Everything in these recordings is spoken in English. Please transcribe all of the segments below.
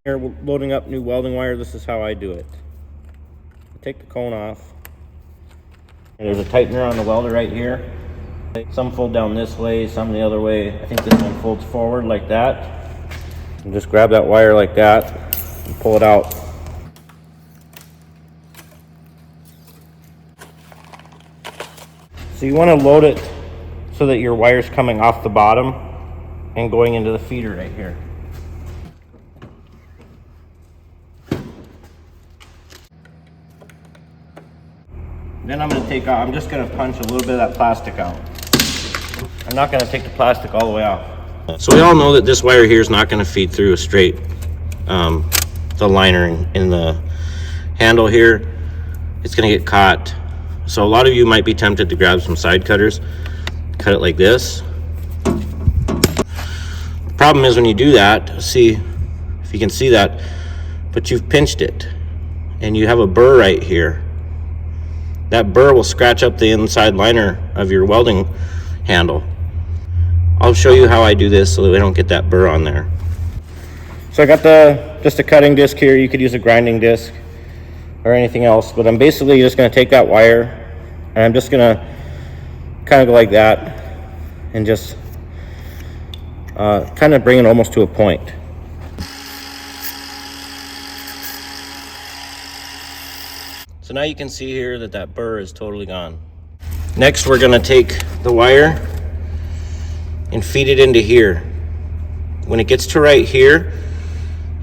Here, loading up new welding wire, this is how I do it. Take the cone off. There's a tightener on the welder right here. Some fold down this way, some the other way. I think this one folds forward like that. And just grab that wire like that and pull it out. So you want to load it so that your wire's coming off the bottom and going into the feeder right here. Then I'm just going to punch a little bit of that plastic out. I'm not going to take the plastic all the way off. So we all know that this wire here is not going to feed through a straight, the liner in the handle here. It's going to get caught. So a lot of you might be tempted to grab some side cutters, cut it like this. The problem is when you do that, see if you can see that, but you've pinched it and you have a burr right here. That burr will scratch up the inside liner of your welding handle. I'll show you how I do this so that we don't get that burr on there. So I got just a cutting disc here. You could use a grinding disc or anything else, but I'm basically just going to take that wire and I'm just going to kind of go like that and just kind of bring it almost to a point. So now you can see here that that burr is totally gone. Next, we're going to take the wire and feed it into here. When it gets to right here,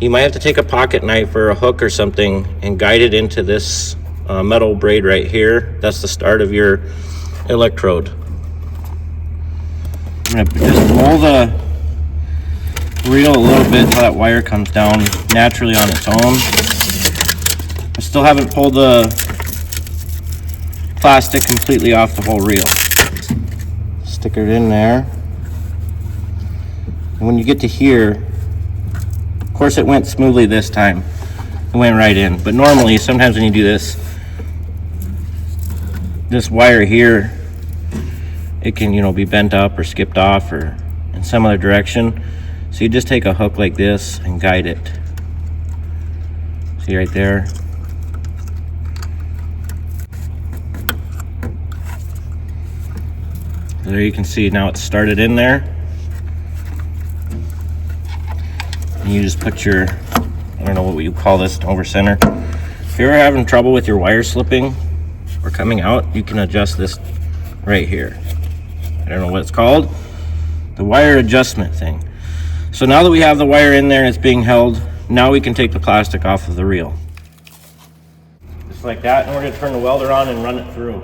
you might have to take a pocket knife or a hook or something and guide it into this metal braid right here. That's the start of your electrode. I'm going to just roll the reel a little bit so that wire comes down naturally on its own. I still haven't pulled the plastic completely off the whole reel. Stick it in there. And when you get to here, of course it went smoothly this time. It went right in. But normally, sometimes when you do this wire here, it can, be bent up or skipped off or in some other direction. So you just take a hook like this and guide it. See right there? So there you can see now it's started in there. And you just put your, I don't know what you call this, over center. If you're having trouble with your wire slipping or coming out, you can adjust this right here. I don't know what it's called. The wire adjustment thing. So now that we have the wire in there and it's being held, now we can take the plastic off of the reel. Just like that, and we're going to turn the welder on and run it through.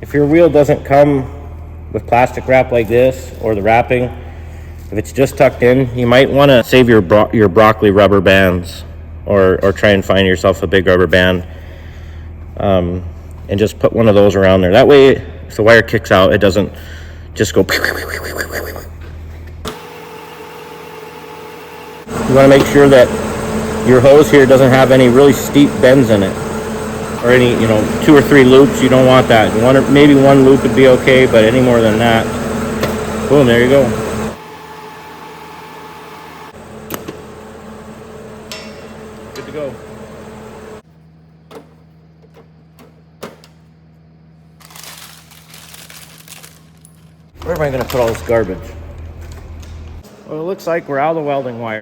If your reel doesn't come with plastic wrap like this, or the wrapping, if it's just tucked in, you might want to save your broccoli rubber bands, or try and find yourself a big rubber band, and just put one of those around there. That way, if the wire kicks out, it doesn't just go. You want to make sure that your hose here doesn't have any really steep bends in it, or any 2 or 3 loops. You don't want that. Maybe one loop would be okay, but any more than that, boom, there you go. Good to go. Where am I going to put all this garbage? Well, it looks like we're out of the welding wire.